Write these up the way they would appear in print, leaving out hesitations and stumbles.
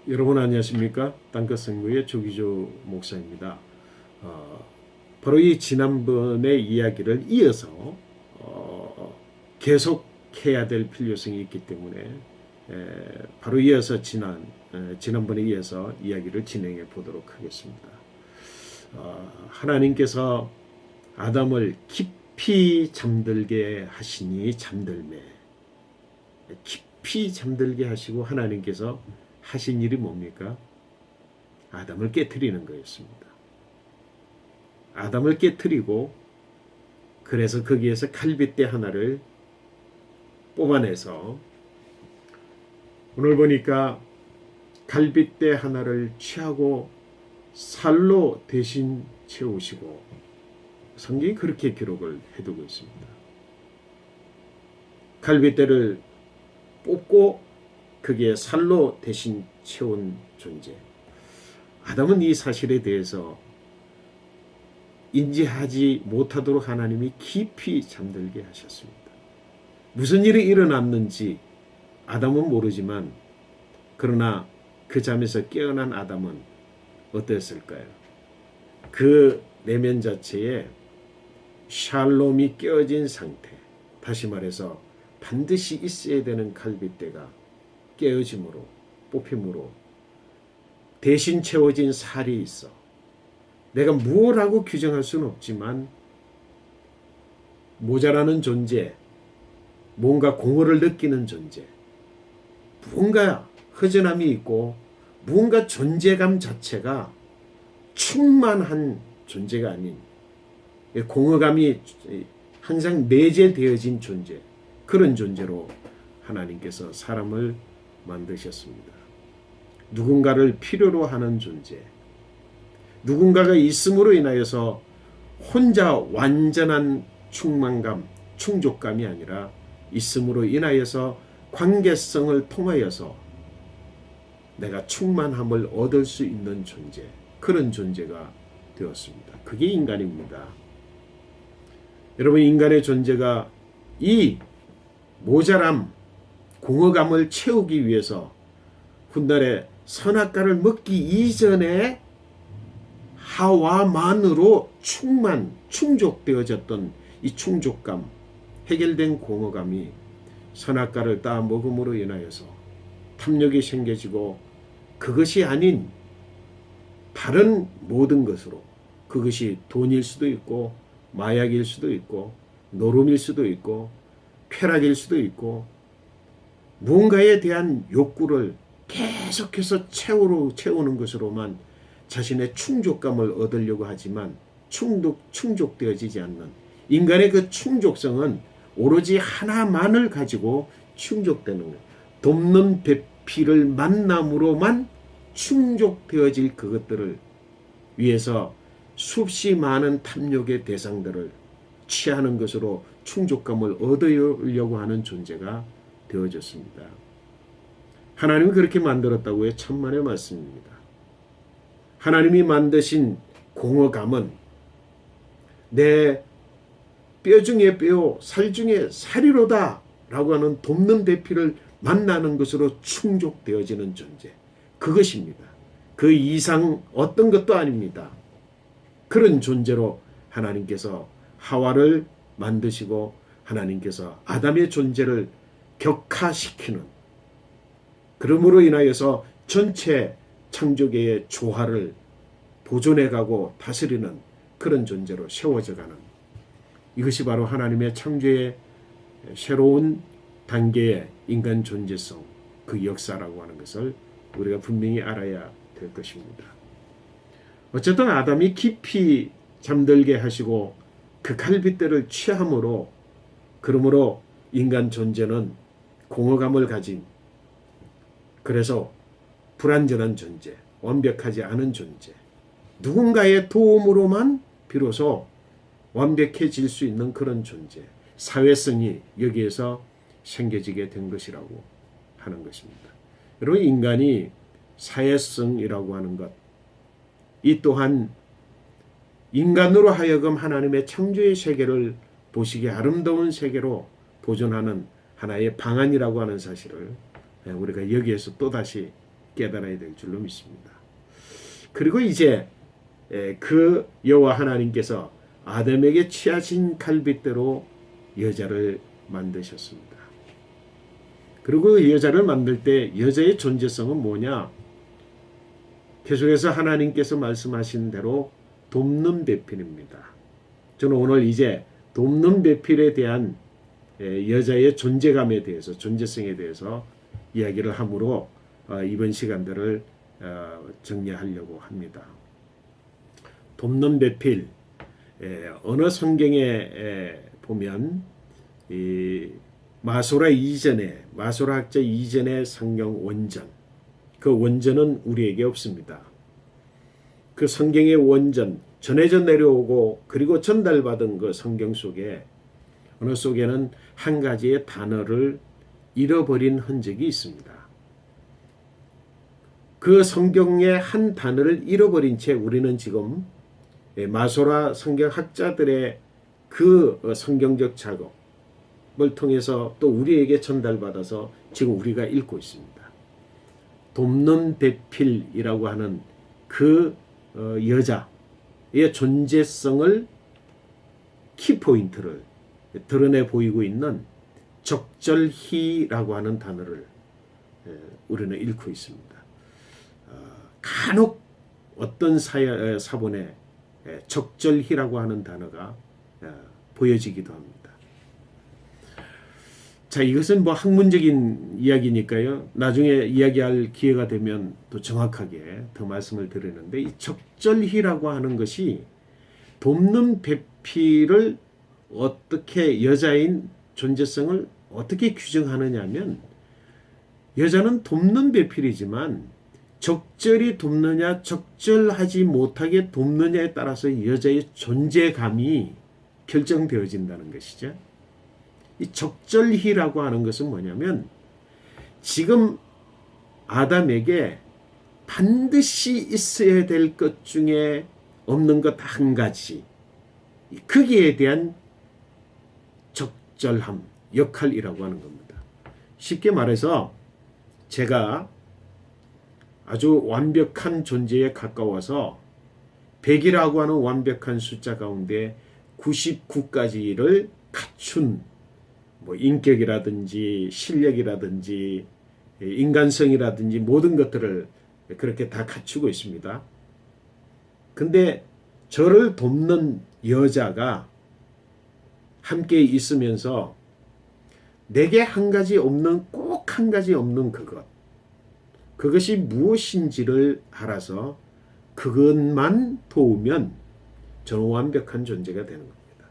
여러분 안녕하십니까? 땅끝선교의 조기조 목사입니다. 바로 이 지난번의 이야기를 이어서 계속해야 될 필요성이 있기 때문에 바로 이어서 지난번에 이어서 이야기를 진행해 보도록 하겠습니다. 하나님께서 아담을 깊이 잠들게 하시니 잠들매, 깊이 잠들게 하시고 하나님께서 하신 일이 뭡니까? 아담을 깨트리는 거였습니다. 아담을 깨트리고 그래서 거기에서 갈빗대 하나를 뽑아내서 오늘 보니까 갈빗대 하나를 취하고 살로 대신 채우시고 성경이 그렇게 기록을 해두고 있습니다. 갈빗대를 뽑고 그게 살로 대신 채운 존재. 아담은 이 사실에 대해서 인지하지 못하도록 하나님이 깊이 잠들게 하셨습니다. 무슨 일이 일어났는지 아담은 모르지만 그러나 그 잠에서 깨어난 아담은 어땠을까요? 그 내면 자체에 샬롬이 깨어진 상태, 다시 말해서 반드시 있어야 되는 갈빗대가 깨어짐으로, 뽑힘으로 대신 채워진 살이 있어. 내가 무엇라고 규정할 수는 없지만 모자라는 존재, 뭔가 공허를 느끼는 존재, 무언가 허전함이 있고 무언가 존재감 자체가 충만한 존재가 아닌 공허감이 항상 내재되어진 존재, 그런 존재로 하나님께서 사람을 만드셨습니다. 누군가를 필요로 하는 존재, 누군가가 있음으로 인하여서 혼자 완전한 충만감, 충족감이 아니라 있음으로 인하여서 관계성을 통하여서 내가 충만함을 얻을 수 있는 존재, 그런 존재가 되었습니다. 그게 인간입니다. 여러분, 인간의 존재가 이 모자람, 공허감을 채우기 위해서 훗날에 선악과를 먹기 이전에 하와만으로 충족되어졌던 이 충족감, 해결된 공허감이 선악과를 따 먹음으로 인하여서 탐욕이 생겨지고 그것이 아닌 다른 모든 것으로, 그것이 돈일 수도 있고 마약일 수도 있고 노름일 수도 있고 쾌락일 수도 있고 무언가에 대한 욕구를 계속해서 채우는 것으로만 자신의 충족감을 얻으려고 하지만 충족되어지지 않는 인간의 그 충족성은 오로지 하나만을 가지고 충족되는 거예요. 돕는 배필을 만남으로만 충족되어질 그것들을 위해서 수없이 많은 탐욕의 대상들을 취하는 것으로 충족감을 얻으려고 하는 존재가 되어졌습니다. 하나님이 그렇게 만들었다고요. 천만의 말씀입니다. 하나님이 만드신 공허감은 내 뼈 중에 뼈, 살 중에 살이로다 라고 하는 돕는 대피를 만나는 것으로 충족되어지는 존재, 그것입니다. 그 이상 어떤 것도 아닙니다. 그런 존재로 하나님께서 하와를 만드시고 하나님께서 아담의 존재를 격화시키는, 그러므로 인하여서 전체 창조계의 조화를 보존해가고 다스리는 그런 존재로 세워져가는, 이것이 바로 하나님의 창조의 새로운 단계의 인간 존재성, 그 역사라고 하는 것을 우리가 분명히 알아야 될 것입니다. 어쨌든 아담이 깊이 잠들게 하시고 그 갈빗대를 취함으로, 그러므로 인간 존재는 공허감을 가진, 그래서 불완전한 존재, 완벽하지 않은 존재, 누군가의 도움으로만 비로소 완벽해질 수 있는 그런 존재, 사회성이 여기에서 생겨지게 된 것이라고 하는 것입니다. 여러분, 인간이 사회성이라고 하는 것, 이 또한 인간으로 하여금 하나님의 창조의 세계를 보시기에 아름다운 세계로 보존하는 하나의 방안이라고 하는 사실을 우리가 여기에서 또다시 깨달아야 될 줄로 믿습니다. 그리고 이제 그 여호와 하나님께서 아담에게 취하신 갈빗대로 여자를 만드셨습니다. 그리고 그 여자를 만들 때 여자의 존재성은 뭐냐? 계속해서 하나님께서 말씀하신 대로 돕는 배필입니다. 저는 오늘 이제 돕는 배필에 대한 여자의 존재감에 대해서, 존재성에 대해서 이야기를 함으로 이번 시간들을 정리하려고 합니다. 돕는 배필, 어느 성경에 보면 이 마소라 학자 이전의 성경 원전, 그 원전은 우리에게 없습니다. 그 성경의 원전, 전해져 내려오고 그리고 전달받은 그 성경 속에 어느 속에는 한 가지의 단어를 잃어버린 흔적이 있습니다. 그 성경의 한 단어를 잃어버린 채 우리는 지금 마소라 성경학자들의 그 성경적 작업을 통해서 또 우리에게 전달받아서 지금 우리가 읽고 있습니다. 돕는 배필이라고 하는 그 여자의 존재성을 키포인트를 드러내 보이고 있는 적절히라고 하는 단어를 우리는 읽고 있습니다. 간혹 어떤 사본에 적절히라고 하는 단어가 보여지기도 합니다. 자, 이것은 뭐 학문적인 이야기니까요. 나중에 이야기할 기회가 되면 또 정확하게 더 말씀을 드리는데, 이 적절히라고 하는 것이 돕는 배필을 어떻게, 여자인 존재성을 어떻게 규정하느냐 하면, 여자는 돕는 배필이지만 적절히 돕느냐 적절하지 못하게 돕느냐에 따라서 여자의 존재감이 결정되어진다는 것이죠. 이 적절히라고 하는 것은 뭐냐면, 지금 아담에게 반드시 있어야 될 것 중에 없는 것 한 가지, 거기에 대한 적절함, 역할이라고 하는 겁니다. 쉽게 말해서 제가 아주 완벽한 존재에 가까워서 100이라고 하는 완벽한 숫자 가운데 99가지를 갖춘 뭐 인격이라든지 실력이라든지 인간성이라든지 모든 것들을 그렇게 다 갖추고 있습니다. 근데 저를 돕는 여자가 함께 있으면서 내게 한 가지 없는, 꼭 한 가지 없는 그것이 무엇인지를 알아서 그것만 도우면 저는 완벽한 존재가 되는 겁니다.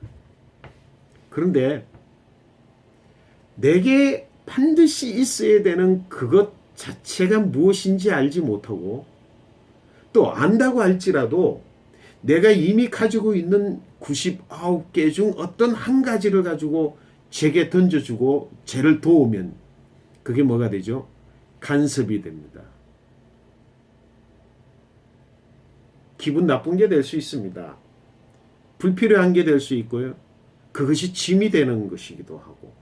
그런데 내게 반드시 있어야 되는 그것 자체가 무엇인지 알지 못하고, 또 안다고 할지라도 내가 이미 가지고 있는 99개 중 어떤 한 가지를 가지고 제게 던져주고 쟤를 도우면 그게 뭐가 되죠? 간섭이 됩니다. 기분 나쁜 게 될 수 있습니다. 불필요한 게 될 수 있고요. 그것이 짐이 되는 것이기도 하고,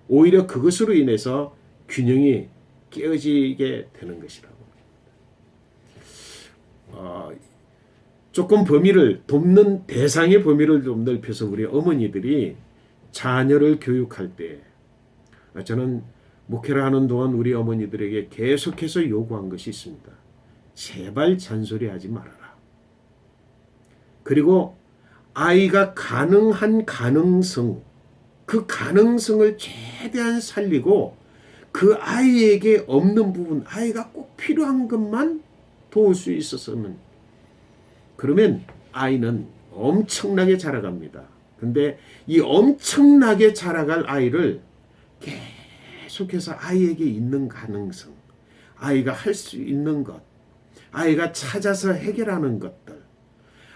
오히려 그것으로 인해서 균형이 깨어지게 되는 것이라고. 조금 범위를, 돕는 대상의 범위를 좀 넓혀서 우리 어머니들이 자녀를 교육할 때, 저는 목회를 하는 동안 우리 어머니들에게 계속해서 요구한 것이 있습니다. 제발 잔소리하지 말아라. 그리고 아이가 가능한 가능성, 그 가능성을 최대한 살리고 그 아이에게 없는 부분, 아이가 꼭 필요한 것만 도울 수 있었으면, 그러면 아이는 엄청나게 자라갑니다. 근데 이 엄청나게 자라갈 아이를 계속해서 아이에게 있는 가능성, 아이가 할 수 있는 것, 아이가 찾아서 해결하는 것들,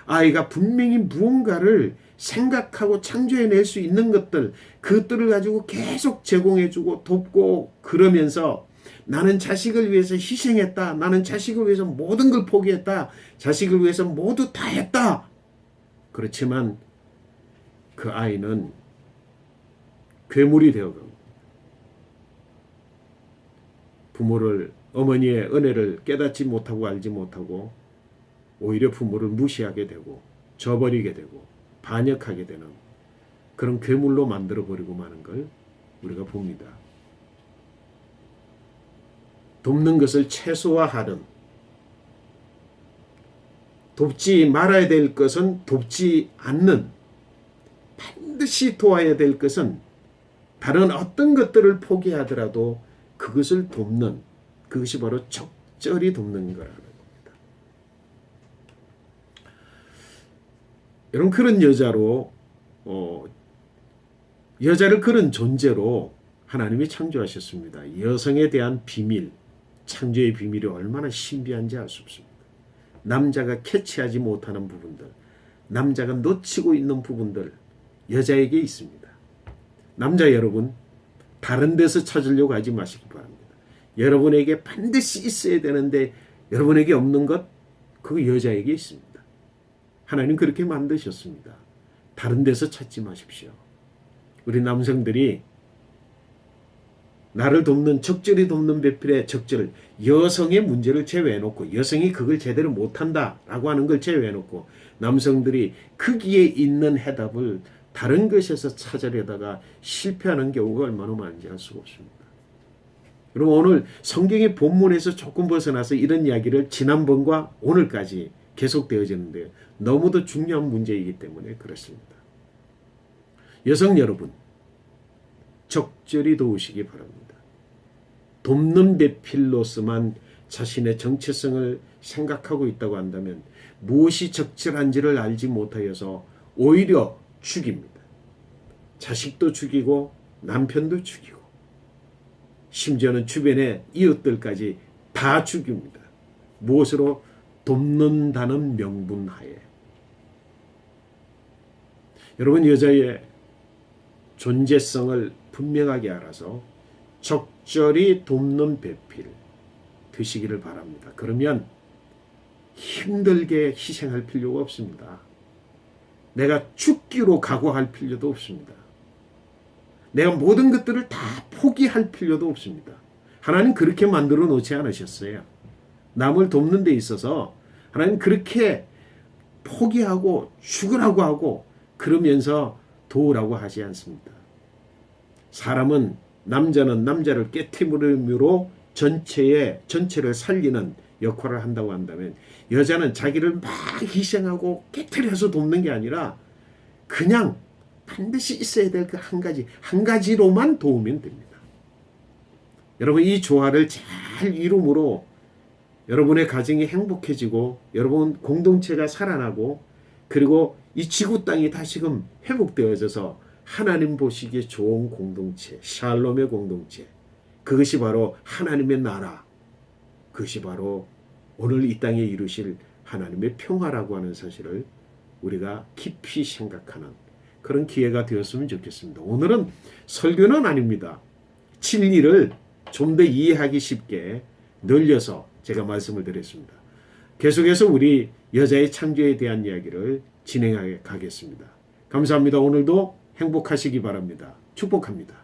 아이가 분명히 무언가를 생각하고 창조해낼 수 있는 것들, 그것들을 가지고 계속 제공해주고 돕고, 그러면서 나는 자식을 위해서 희생했다, 나는 자식을 위해서 모든 걸 포기했다, 자식을 위해서 모두 다 했다. 그렇지만 그 아이는 괴물이 되어갑니다. 부모를 어머니의 은혜를 깨닫지 못하고 알지 못하고 오히려 부모를 무시하게 되고 저버리게 되고 반역하게 되는 그런 괴물로 만들어버리고 마는 걸 우리가 봅니다. 돕는 것을 최소화하는, 돕지 말아야 될 것은 돕지 않는, 반드시 도와야 될 것은 다른 어떤 것들을 포기하더라도 그것을 돕는, 그것이 바로 적절히 돕는 거라는 겁니다. 여러분, 그런 여자를 그런 존재로 하나님이 창조하셨습니다. 여성에 대한 비밀, 창조의 비밀이 얼마나 신비한지 알 수 없습니다. 남자가 캐치하지 못하는 부분들, 남자가 놓치고 있는 부분들 여자에게 있습니다. 남자 여러분, 다른 데서 찾으려고 하지 마시기 바랍니다. 여러분에게 반드시 있어야 되는데 여러분에게 없는 것, 그거 여자에게 있습니다. 하나님 그렇게 만드셨습니다. 다른 데서 찾지 마십시오. 우리 남성들이 나를 돕는, 적절히 돕는 배필의 적절, 여성의 문제를 제외해놓고, 여성이 그걸 제대로 못한다라고 하는 걸 제외해놓고 남성들이 거기에 있는 해답을 다른 것에서 찾으려다가 실패하는 경우가 얼마나 많은지 알 수가 없습니다. 여러분, 오늘 성경의 본문에서 조금 벗어나서 이런 이야기를 지난번과 오늘까지 계속되어지는데 너무도 중요한 문제이기 때문에 그렇습니다. 여성 여러분, 적절히 도우시기 바랍니다. 돕는 배필로서만 자신의 정체성을 생각하고 있다고 한다면 무엇이 적절한지를 알지 못하여서 오히려 죽입니다. 자식도 죽이고 남편도 죽이고 심지어는 주변의 이웃들까지 다 죽입니다. 무엇으로? 돕는다는 명분하에. 여러분, 여자의 존재성을 분명하게 알아서 적절히 돕는 배필 드시기를 바랍니다. 그러면 힘들게 희생할 필요가 없습니다. 내가 죽기로 각오할 필요도 없습니다. 내가 모든 것들을 다 포기할 필요도 없습니다. 하나님 그렇게 만들어 놓지 않으셨어요. 남을 돕는 데 있어서 하나님 그렇게 포기하고 죽으라고 하고 그러면서 도우라고 하지 않습니다. 사람은, 남자는 남자를 깨트림으로 전체를 살리는 역할을 한다고 한다면 여자는 자기를 막 희생하고 깨트려서 돕는 게 아니라 그냥 반드시 있어야 될 그 한 가지로만 도우면 됩니다. 여러분, 이 조화를 잘 이룸으로 여러분의 가정이 행복해지고 여러분 공동체가 살아나고 그리고 이 지구 땅이 다시금 회복되어져서 하나님 보시기에 좋은 공동체, 샬롬의 공동체, 그것이 바로 하나님의 나라, 그것이 바로 오늘 이 땅에 이루실 하나님의 평화라고 하는 사실을 우리가 깊이 생각하는 그런 기회가 되었으면 좋겠습니다. 오늘은 설교는 아닙니다. 진리를 좀 더 이해하기 쉽게 늘려서 제가 말씀을 드렸습니다. 계속해서 우리 여자의 창조에 대한 이야기를 진행해 가겠습니다. 감사합니다. 오늘도 행복하시기 바랍니다. 축복합니다.